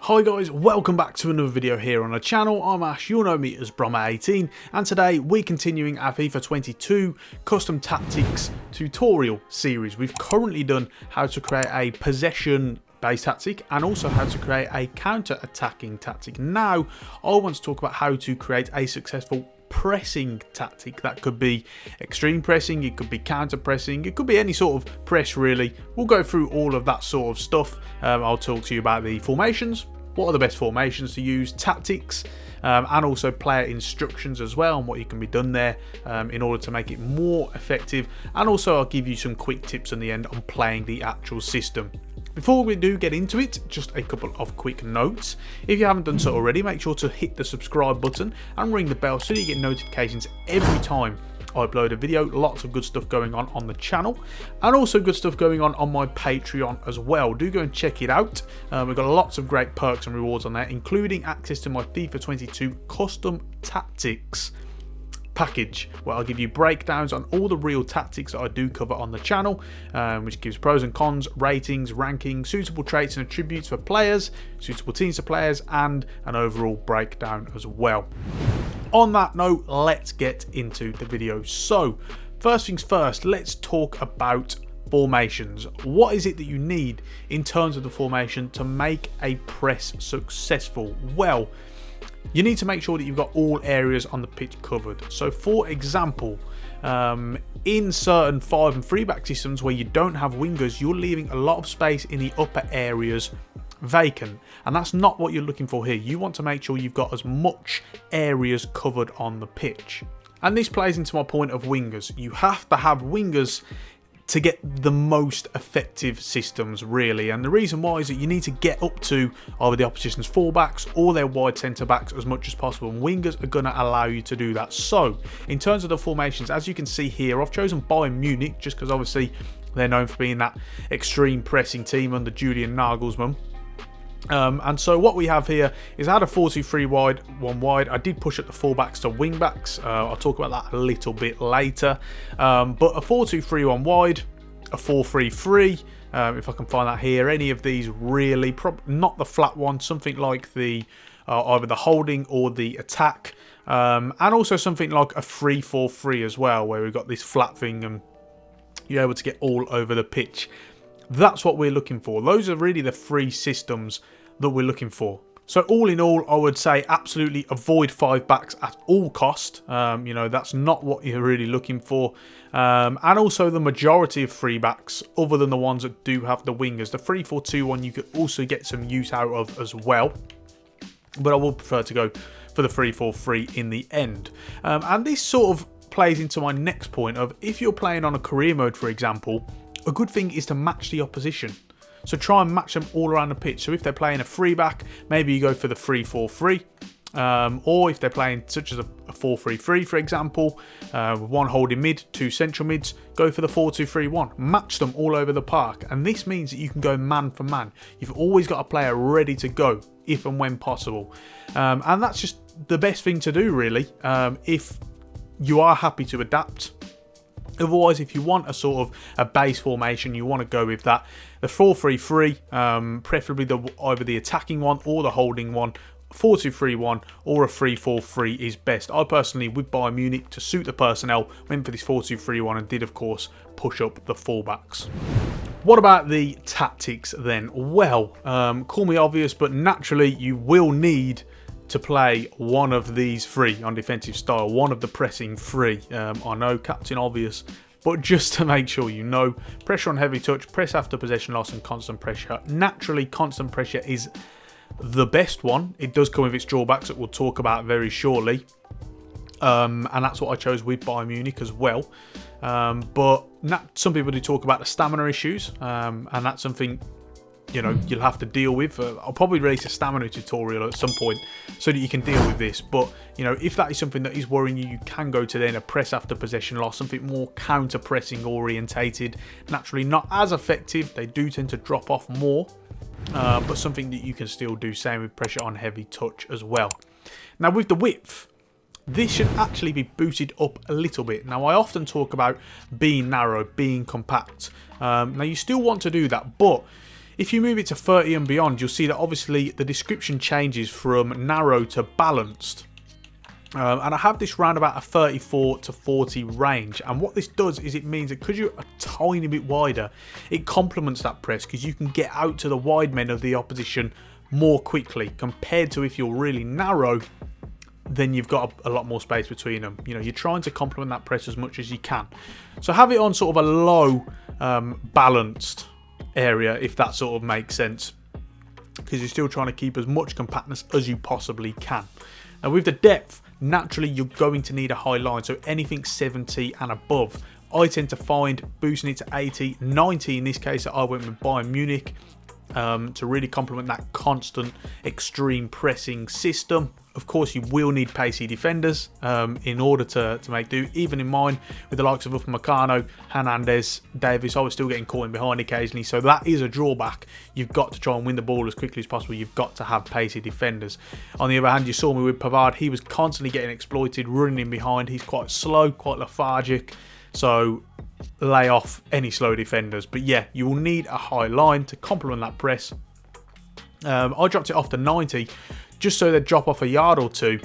Hi guys, welcome back to another video here on the channel. I'm Ash, you'll know me as Brommer18, and today we're continuing our FIFA 22 custom tactics tutorial series. We've currently done how to create a possession based tactic and also how to create a counter attacking tactic. Now I want to talk about how to create a successful pressing tactic. That could be extreme pressing, it could be counter pressing, it could be any sort of press really. We'll go through all of that sort of stuff. I'll talk to you about the formations, what are the best formations to use, tactics, and also player instructions as well, and what you can be done there in order to make it more effective. And also I'll give you some quick tips in the end on playing the actual system. Before we do get into it, just a couple of quick notes. If you haven't done so already, make sure to hit the subscribe button and ring the bell so that you get notifications every time I upload a video. Lots of good stuff going on the channel, and also good stuff going on my Patreon as well. Do go and check it out. We've got lots of great perks and rewards on there, including access to my FIFA 22 custom tactics package, where I'll give you breakdowns on all the real tactics that I do cover on the channel, which gives pros and cons, ratings, rankings, suitable traits and attributes for players, suitable teams for players, and an overall breakdown as well. On that note, let's get into the video. So first things first, let's talk about formations. What is it that you need in terms of the formation to make a press successful? Well, you need to make sure that you've got all areas on the pitch covered. So for example, in certain 5 and 3 back systems where you don't have wingers, you're leaving a lot of space in the upper areas vacant, and that's not what you're looking for here. You want to make sure you've got as much areas covered on the pitch. And this plays into my point of wingers. You have to have wingers to get the most effective systems really, and the reason why is that you need to get up to either the opposition's fullbacks or their wide centre backs as much as possible, and wingers are going to allow you to do that. So in terms of the formations, as you can see here, I've chosen Bayern Munich just because obviously they're known for being that extreme pressing team under Julian Nagelsmann. And so what we have here is I had a 4-2-3 wide, 1 wide. I did push up the fullbacks to wingbacks. I'll talk about that a little bit later. But a 4-2-3, 1 wide, a 4-3-3. If I can find that here, any of these really, not the flat one, something like the either the holding or the attack, and also something like a 3-4-3 as well, where we've got this flat thing and you're able to get all over the pitch. That's what we're looking for. Those are really the 3 systems that we're looking for. So all in all, I would say absolutely avoid 5 backs at all cost. That's not what you're really looking for. And also the majority of 3 backs, other than the ones that do have the wingers. The 3-4-2 one you could also get some use out of as well, but I would prefer to go for the 3-4-3 in the end. And this sort of plays into my next point of, if you're playing on a career mode, for example, a good thing is to match the opposition. So try and match them all around the pitch. So if they're playing a 3-back, maybe you go for the 3-4-3. Or if they're playing such as a 4-3-3, for example, with 1 holding mid, 2 central mids, go for the 4-2-3-1. Match them all over the park. And this means that you can go man for man. You've always got a player ready to go if and when possible. And that's just the best thing to do, really, if you are happy to adapt. Otherwise, if you want a sort of a base formation, you want to go with that. The 4-3-3, preferably either the attacking one or the holding one. 4-2-3-1 or a 3-4-3 is best. I personally, with Bayern Munich, to suit the personnel, went for this 4-2-3-1 and did, of course, push up the fullbacks. What about the tactics then? Well, call me obvious, but naturally you will need to play one of these 3 on defensive style, one of the pressing 3. I know, Captain Obvious, but just to make sure you know, pressure on heavy touch, press after possession loss, and constant pressure. Naturally, constant pressure is the best one. It does come with its drawbacks that we'll talk about very shortly, and that's what I chose with Bayern Munich as well. But some people do talk about the stamina issues, and that's something you'll have to deal with. I'll probably release a stamina tutorial at some point so that you can deal with this. But if that is something that is worrying you, you can go to then a press after possession loss, something more counter pressing orientated. Naturally not as effective, they do tend to drop off more, but something that you can still do. Same with pressure on heavy touch as well. Now with the width, this should actually be booted up a little bit. Now I often talk about being narrow, being compact. Now you still want to do that, but If you move it to 30 and beyond, you'll see that obviously the description changes from narrow to balanced. And I have this round about a 34 to 40 range, and what this does is it means that because you're a tiny bit wider, it complements that press because you can get out to the wide men of the opposition more quickly, compared to if you're really narrow, then you've got a lot more space between them. You know, you're trying to complement that press as much as you can. So have it on sort of a low balanced area, if that sort of makes sense, because you're still trying to keep as much compactness as you possibly can. And with the depth, naturally you're going to need a high line, so anything 70 and above. I tend to find boosting it to 80, 90 in this case, I went with Bayern Munich to really complement that constant extreme pressing system. Of course, you will need pacey defenders in order to make do. Even in mine, with the likes of Upamecano, Hernandez, Davis, I was still getting caught in behind occasionally, so that is a drawback. You've got to try and win the ball as quickly as possible. You've got to have pacey defenders. On the other hand, you saw me with Pavard. He was constantly getting exploited, running in behind. He's quite slow, quite lethargic, so lay off any slow defenders. But yeah, you will need a high line to complement that press. I dropped it off to 90 just so they'd drop off a yard or two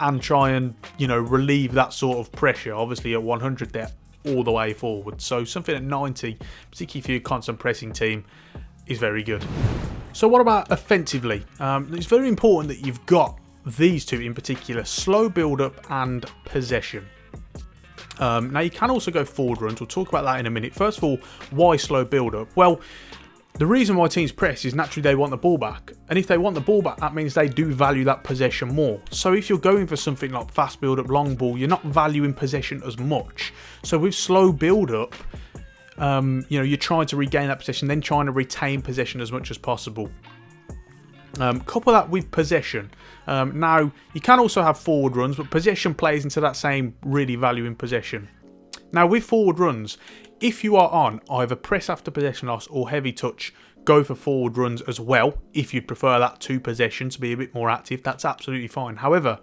and try and, you know, relieve that sort of pressure. Obviously at 100 they're all the way forward, so something at 90, particularly for your constant pressing team, is very good. So what about offensively? It's very important that you've got these two in particular: slow build up and possession. Now you can also go forward runs. We'll talk about that in a minute. First of all, why slow build up? Well, the reason why teams press is naturally they want the ball back, and if they want the ball back, that means they do value that possession more. So if you're going for something like fast build up, long ball, you're not valuing possession as much. So with slow build up, you know, you're trying to regain that possession, then trying to retain possession as much as possible. Couple that with possession. Now you can also have forward runs, but possession plays into that same really valuing possession. Now with forward runs, if you are on either press after possession loss or heavy touch, go for forward runs as well. If you'd prefer that to possession to be a bit more active, that's absolutely fine. However,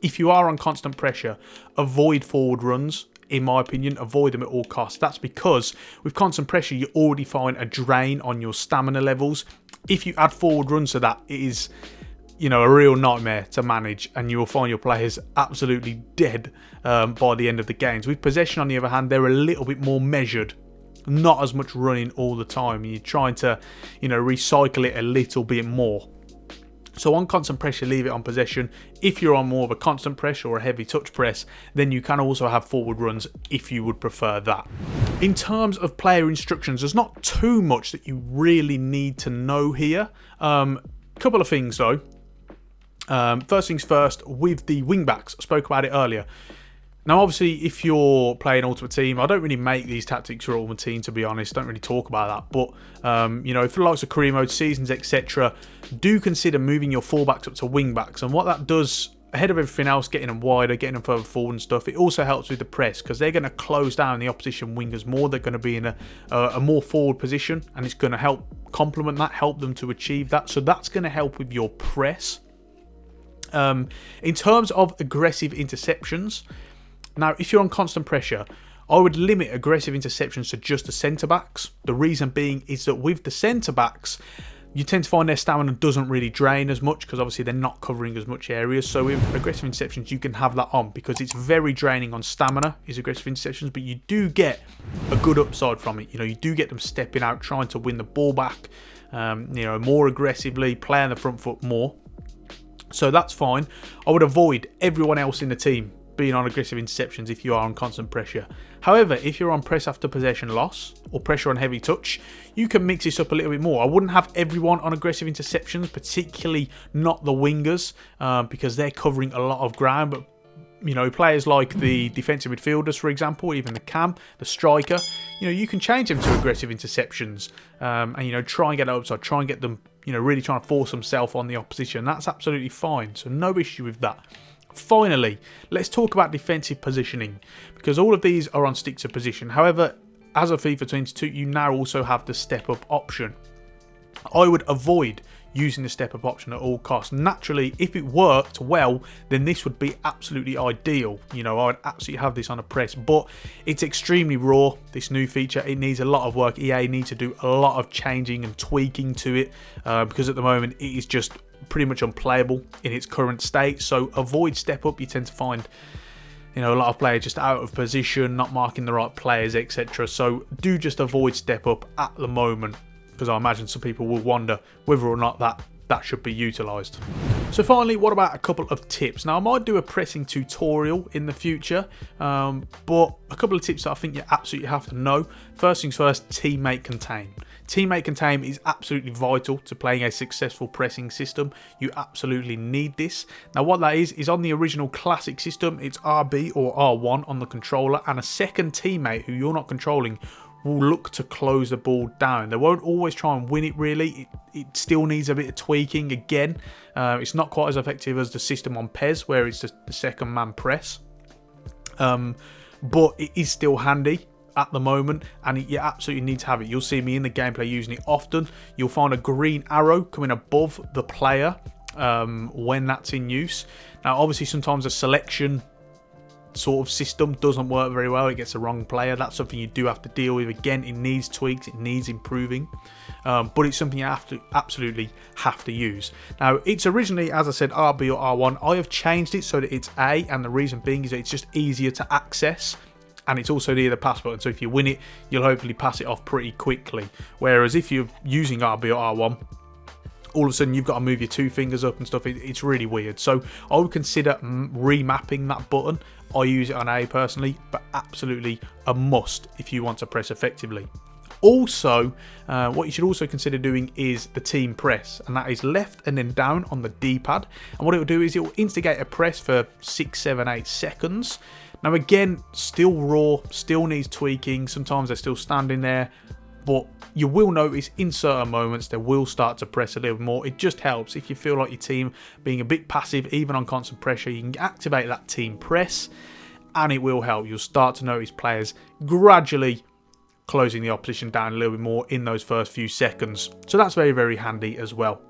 if you are on constant pressure, avoid forward runs. In my opinion, avoid them at all costs. That's because with constant pressure, you already find a drain on your stamina levels. If you add forward runs to that, it is, you know, a real nightmare to manage, and you will find your players absolutely dead by the end of the games. With possession, on the other hand, they're a little bit more measured, not as much running all the time. You're trying to, you know, recycle it a little bit more. So on constant pressure, leave it on possession. If you're on more of a constant pressure or a heavy touch press, then you can also have forward runs if you would prefer that. In terms of player instructions, there's not too much that you really need to know here. Couple of things though. First things first, with the wingbacks, I spoke about it earlier. Now, obviously, if you're playing Ultimate Team, I don't really make these tactics for Ultimate Team, to be honest. Don't really talk about that. But, you know, for the likes of career mode, seasons, etc., do consider moving your fullbacks up to wingbacks. And what that does, ahead of everything else, getting them wider, getting them further forward and stuff, it also helps with the press, because they're going to close down the opposition wingers more. They're going to be in a more forward position, and it's going to help complement that, help them to achieve that. So that's going to help with your press. In terms of aggressive interceptions, now, if you're on constant pressure, I would limit aggressive interceptions to just the centre-backs. The reason being is that with the centre-backs, you tend to find their stamina doesn't really drain as much, because obviously they're not covering as much areas. So with aggressive interceptions, you can have that on, because it's very draining on stamina, is aggressive interceptions, but you do get a good upside from it. You know, you do get them stepping out, trying to win the ball back, you know, more aggressively, play on the front foot more. So that's fine. I would avoid everyone else in the team being on aggressive interceptions if you are on constant pressure. However, if you're on press after possession loss or pressure on heavy touch, you can mix this up a little bit more. I wouldn't have everyone on aggressive interceptions, particularly not the wingers, because they're covering a lot of ground. But, you know, players like the defensive midfielders, for example, even the cam, the striker, you know, you can change them to aggressive interceptions, and, you know, try and get outside, try and get them, you know, really trying to force themselves on the opposition. That's absolutely fine. So no issue with that. Finally, let's talk about defensive positioning, because all of these are on stick to position. However, as of FIFA 22, you now also have the step up option. I would avoid using the step up option at all costs. Naturally, if it worked well, then this would be absolutely ideal. You know, I would absolutely have this on a press, but it's extremely raw, this new feature. It needs a lot of work. EA needs to do a lot of changing and tweaking to it, because at the moment it is just pretty much unplayable in its current state. So avoid step up. You tend to find, you know, a lot of players just out of position, not marking the right players, etc. So do just avoid step up at the moment, because I imagine some people will wonder whether or not that should be utilised. So finally, what about a couple of tips? Now, I might do a pressing tutorial in the future, but a couple of tips that I think you absolutely have to know. First things first, teammate contain. Teammate contain is absolutely vital to playing a successful pressing system. You absolutely need this. Now, what that is on the original classic system, it's RB or R1 on the controller, and a second teammate who you're not controlling will look to close the ball down. They won't always try and win it, really. It still needs a bit of tweaking again. It's not quite as effective as the system on PES, where it's just the second man press. But it is still handy at the moment, and you absolutely need to have it. You'll see me in the gameplay using it often. You'll find a green arrow coming above the player when that's in use. Now, obviously, sometimes a selection sort of system doesn't work very well. It gets the wrong player. That's something you do have to deal with. Again, it needs tweaks, it needs improving, but it's something you absolutely have to use. Now, it's originally, as I said, RB or R1. I have changed it so that it's A, and the reason being is that it's just easier to access, and it's also near the pass button, so if you win it, you'll hopefully pass it off pretty quickly. Whereas if you're using RB or R1, all of a sudden you've got to move your two fingers up and stuff. It's really weird. So I would consider remapping that button. I use it on A personally, but absolutely a must if you want to press effectively. Also, what you should also consider doing is the team press, and that is left and then down on the D-pad. And what it will do is it will instigate a press for 6, 7, 8 seconds. Now again, still raw, still needs tweaking. Sometimes they're still standing there, but you will notice in certain moments they will start to press a little more. It just helps if you feel like your team being a bit passive, even on constant pressure. You can activate that team press, and it will help. You'll start to notice players gradually closing the opposition down a little bit more in those first few seconds. So that's very, very handy as well.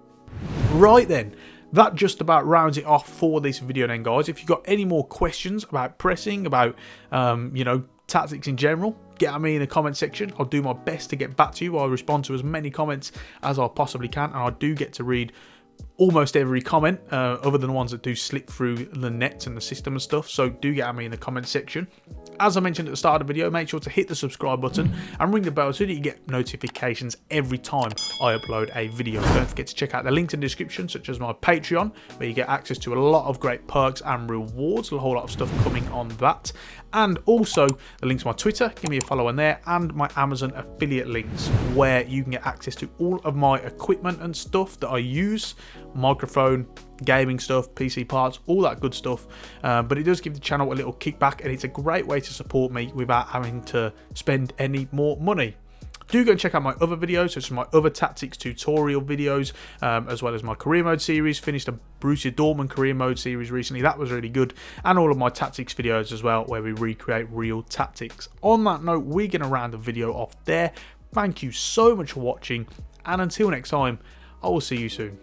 Right then, that just about rounds it off for this video then, guys. If you've got any more questions about pressing, about you know, tactics in general, get at me in the comment section. I'll do my best to get back to you. I'll respond to as many comments as I possibly can, and I do get to read almost every comment, other than the ones that do slip through the net and the system and stuff. So do get at me in the comment section. As I mentioned at the start of the video, make sure to hit the subscribe button and ring the bell so that you get notifications every time I upload a video. Don't forget to check out the links in the description, such as my Patreon, where you get access to a lot of great perks and rewards, a whole lot of stuff coming on that. And also the link to my Twitter, give me a follow on there, and my Amazon affiliate links, where you can get access to all of my equipment and stuff that I use, microphone, gaming stuff, PC parts, all that good stuff. But it does give the channel a little kickback, and it's a great way to support me without having to spend any more money. Do go and check out my other videos, such as my other tactics tutorial videos, as well as my career mode series. Finished a Borussia Dortmund career mode series recently. That was really good. And all of my tactics videos as well, where we recreate real tactics. On that note, we're going to round the video off there. Thank you so much for watching, and until next time, I will see you soon.